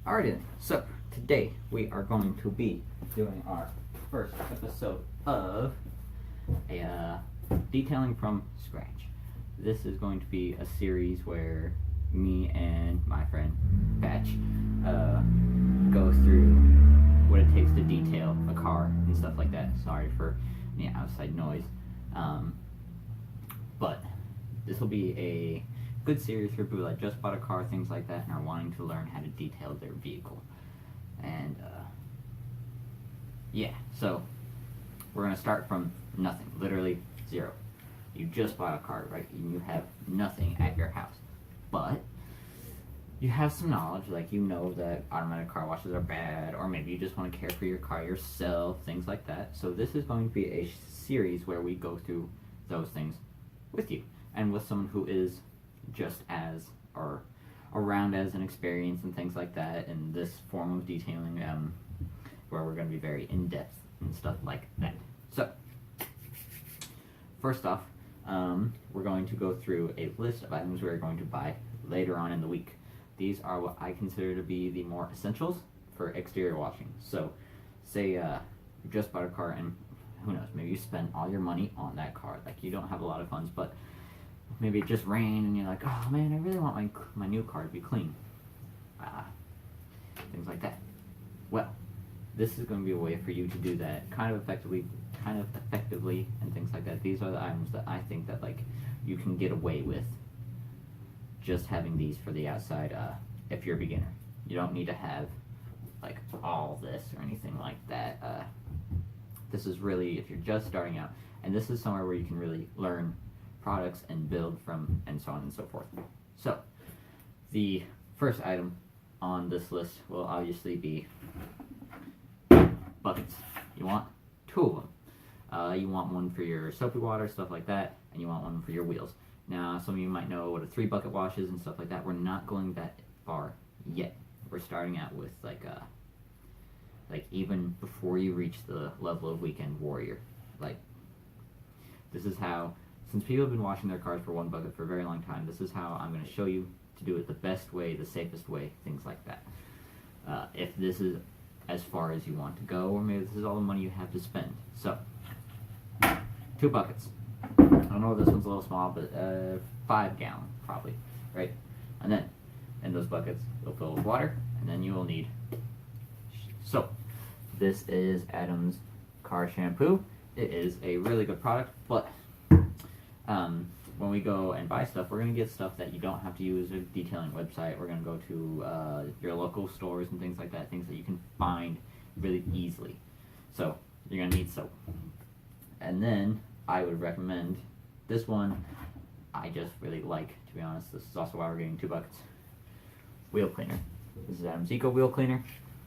Alrighty then, so today we are going to be doing our first episode of a detailing from scratch. This is going to be a series where me and my friend Batch go through what it takes to detail a car and stuff like that. Sorry for any outside noise. But this will be a good series for people that just bought a car, things like that, and are wanting to learn how to detail their vehicle. And yeah, so we're gonna start from nothing, literally zero. You just bought a car, right? And you have nothing at your house, but you have some knowledge, like you know that automatic car washes are bad, or maybe you just want to care for your car yourself, things like that. So this is going to be a series where we go through those things with you and with someone who is just as or around as an experience and things like that in this form of detailing, where we're going to be very in-depth and stuff like that. So first off, we're going to go through a list of items we're going to buy later on in the week. These are what I consider to be the more essentials for exterior washing. So say you just bought a car and who knows, maybe you spend all your money on that car, like you don't have a lot of funds, but maybe it just rained and you're like, oh man, I really want my new car to be clean. Things like that. Well, this is going to be a way for you to do that kind of effectively and things like that. These are the items that I think that like you can get away with just having these for the outside if you're a beginner. You don't need to have like all this or anything like that. This is really if you're just starting out, and this is somewhere where you can really learn products and build from, and so on and so forth. So the first item on this list will obviously be buckets. You want two of them. You want one for your soapy water, stuff like that, and you want one for your wheels. Now, some of you might know what a 3-bucket wash is and stuff like that. We're not going that far yet. We're starting out with like even before you reach the level of weekend warrior. Like, this is how, since people have been washing their cars for 1 bucket for a very long time, this is how I'm going to show you to do it the best way, the safest way, things like that. If this is as far as you want to go, or maybe this is all the money you have to spend. So, 2 buckets. I know this one's a little small, but 5 gallon probably, right? And then in those buckets, you'll fill with water, and then you will need soap. This is Adam's car shampoo. It is a really good product, but when we go and buy stuff, we're going to get stuff that you don't have to use a detailing website. We're going to go to your local stores and things like that, things that you can find really easily. So you're going to need soap. And then I would recommend this one. I just really like, to be honest. This is also why we're getting 2 buckets. Wheel cleaner. This is Adam's Eco Wheel Cleaner.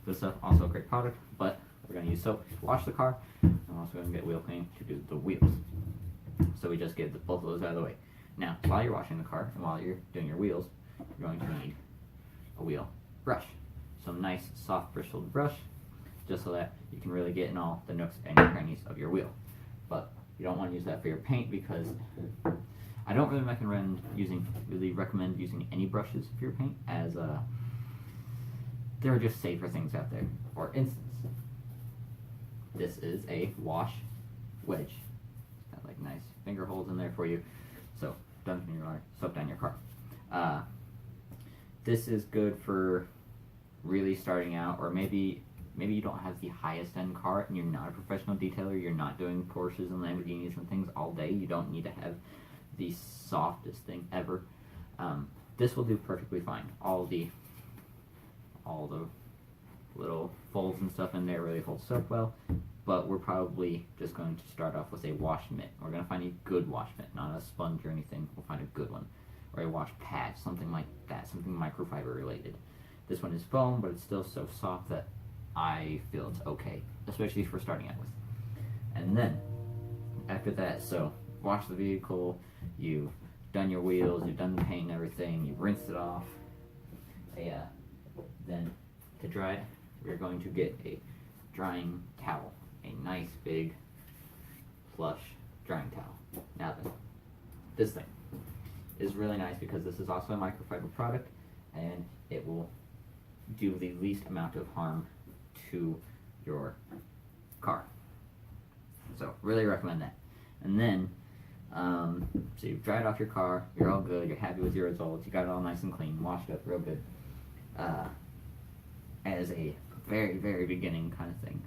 This is also a great product, but we're going to use soap to wash the car. I'm also going to get wheel cleaning to do the wheels. So we just get both of those out of the way. Now, while you're washing the car and while you're doing your wheels, you're going to need a wheel brush. Some nice soft bristled brush, just so that you can really get in all the nooks and crannies of your wheel. But you don't want to use that for your paint, because I don't really recommend using any brushes for your paint, as there are just safer things out there. For instance, this is a wash wedge. It's got like nice finger holes in there for you. So soap down your car. This is good for really starting out, or maybe you don't have the highest end car and you're not a professional detailer. You're not doing Porsches and Lamborghinis and things all day. You don't need to have the softest thing ever. This will do perfectly fine. All the little folds and stuff in there really hold soap well. But we're probably just going to start off with a wash mitt. We're going to find a good wash mitt, not a sponge or anything. We'll find a good one. Or a wash pad, something like that, something microfiber related. This one is foam, but it's still so soft that I feel it's okay, especially for starting out with. And then, after that, so wash the vehicle, you've done your wheels, you've done the paint and everything, you've rinsed it off. Then, to dry it, we're going to get a drying towel. A nice big plush drying towel. Now then, this thing is really nice because this is also a microfiber product, and it will do the least amount of harm to your car. So really recommend that. And then, so you've dried off your car, you're all good, you're happy with your results, you got it all nice and clean, washed up real good. As a very, very beginning kind of thing,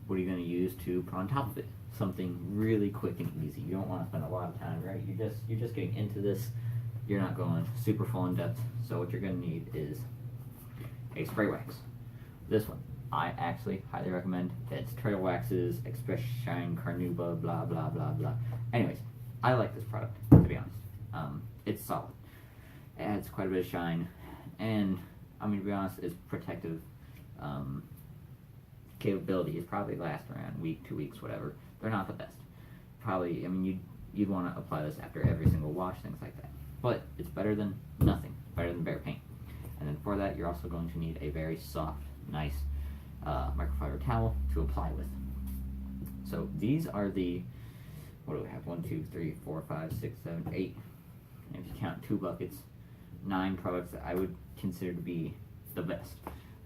what are you going to use to put on top of it? Something really quick and easy. You don't want to spend a lot of time, right? You're just getting into this. You're not going super full in depth. So what you're going to need is a spray wax. This one, I actually highly recommend. It's Trail Waxes, Express Shine, Carnauba, blah, blah, blah, blah. Anyways, I like this product, to be honest. It's solid. It adds quite a bit of shine, and, I mean, to be honest, it's protective. Capabilities probably last around a week, 2 weeks, whatever. They're not the best. Probably, I mean, you'd want to apply this after every single wash, things like that. But it's better than nothing, better than bare paint. And then for that, you're also going to need a very soft, nice microfiber towel to apply with. So these are the, what do we have? 1, 2, 3, 4, 5, 6, 7, 8. And if you count 2 buckets, 9 products that I would consider to be the best.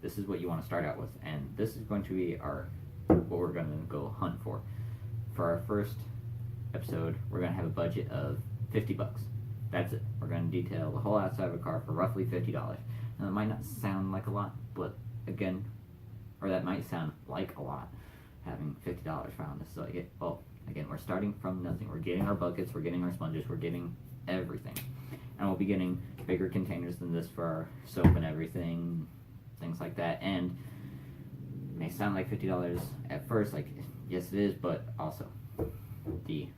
This is what you want to start out with, and this is going to be what we're going to go hunt for. For our first episode, we're going to have a budget of $50. That's it. We're going to detail the whole outside of a car for roughly $50. Now, that might not sound like a lot, but again, or that might sound like a lot, having $50 found this. So again, we're starting from nothing. We're getting our buckets, we're getting our sponges, we're getting everything. And we'll be getting bigger containers than this for our soap and everything, things like that. And it may sound like $50 at first, like, yes it is, but also the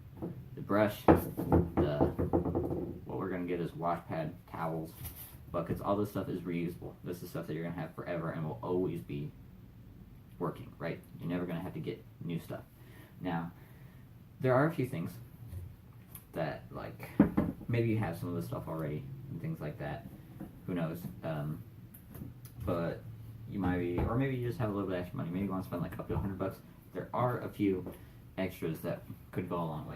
brush, what we're going to get is wash pad, towels, buckets, all this stuff is reusable. This is stuff that you're going to have forever and will always be working, right? You're never going to have to get new stuff. Now, there are a few things that, like, maybe you have some of this stuff already and things like that. Who knows? But you might be, or maybe you just have a little bit extra money. Maybe you want to spend like up to $100. There are a few extras that could go a long way.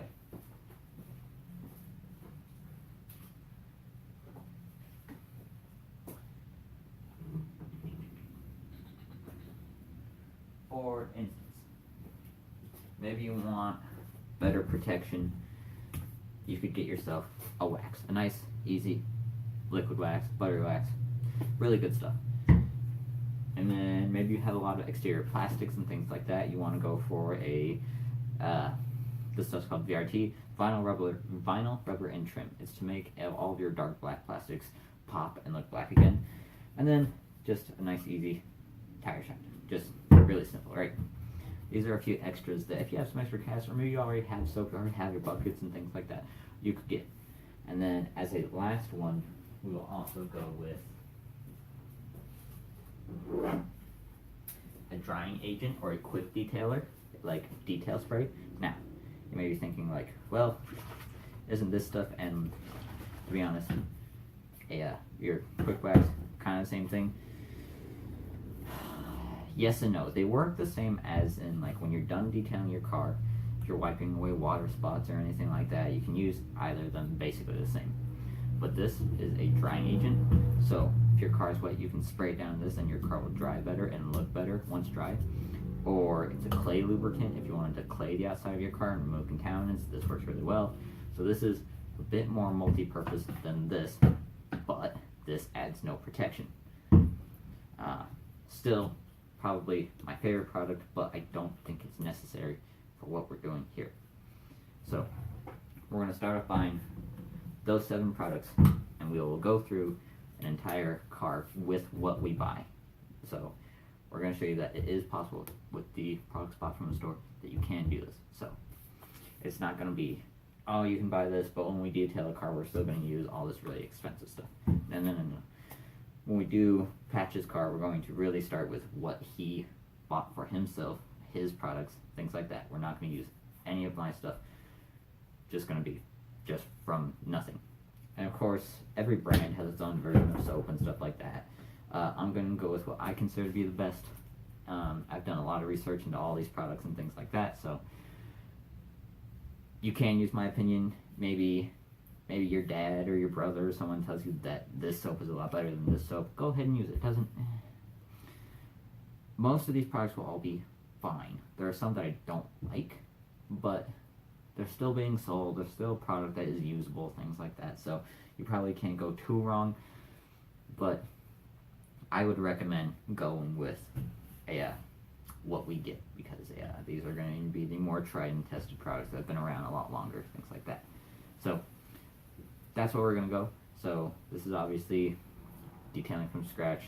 For instance, maybe you want better protection. You could get yourself a wax, a nice, easy liquid wax, buttery wax, really good stuff. And then maybe you have a lot of exterior plastics and things like that. You want to go for this stuff's called VRT, vinyl, rubber, and trim. It's to make all of your dark black plastics pop and look black again. And then just a nice, easy tire shine. Just really simple, right? These are a few extras that if you have some extra cash, or maybe you already have soap, you already have your buckets and things like that, you could get. And then as a last one, we will also go with a drying agent or a quick detailer, like detail spray. Now, you may be thinking like, well, isn't this stuff, and to be honest, your quick wax kind of the same thing? Yes and no. They work the same as in, like, when you're done detailing your car, if you're wiping away water spots or anything like that, you can use either of them, basically the same. But this is a drying agent, so if your car is wet, you can spray it down this and your car will dry better and look better once dry. Or it's a clay lubricant if you wanted to clay the outside of your car and remove contaminants. This works really well. So this is a bit more multi-purpose than this, but this adds no protection. Still, probably my favorite product, but I don't think it's necessary for what we're doing here. So we're going to start off buying those 7 products, and we will go through an entire car with what we buy. So we're going to show you that it is possible with the products bought from the store that you can do this. So it's not going to be, oh, you can buy this, but when we detail a car, we're still going to use all this really expensive stuff. No. When we do Patch's car, we're going to really start with what he bought for himself, his products, things like that. We're not going to use any of my stuff. Just going to be just from nothing. And of course, every brand has its own version of soap and stuff like that. I'm going to go with what I consider to be the best. I've done a lot of research into all these products and things like that, so you can use my opinion. Maybe your dad or your brother or someone tells you that this soap is a lot better than this soap. Go ahead and use it. most of these products will all be fine. There are some that I don't like, but they're still being sold. They're still a product that is usable, things like that. So you probably can't go too wrong, but I would recommend going with what we get, because these are going to be the more tried and tested products that have been around a lot longer, things like that. So that's where we're going to go. So this is obviously detailing from scratch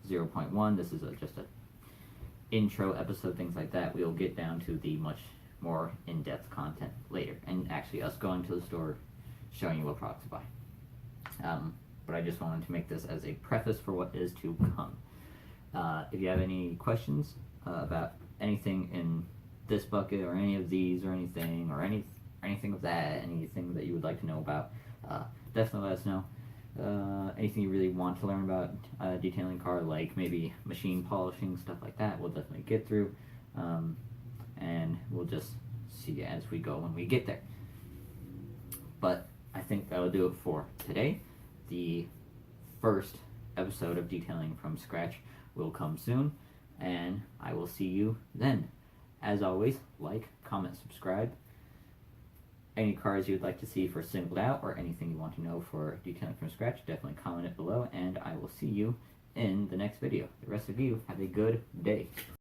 0.1. This is just a intro episode, things like that. We'll get down to the much more in-depth content later, and actually us going to the store, showing you what products to buy. But I just wanted to make this as a preface for what is to come. If you have any questions about anything in this bucket, or any of these, or anything of that, anything that you would like to know about, definitely let us know. Anything you really want to learn about detailing car, like maybe machine polishing, stuff like that, we'll definitely get through, and we'll just see as we go when we get there. But I think that'll do it for today. The first episode of Detailing from Scratch will come soon, and I will see you then. As always, like, comment, subscribe. Any cars you'd like to see for singled out, or anything you want to know for Detailing from Scratch, definitely comment it below, and I will see you in the next video. The rest of you, have a good day.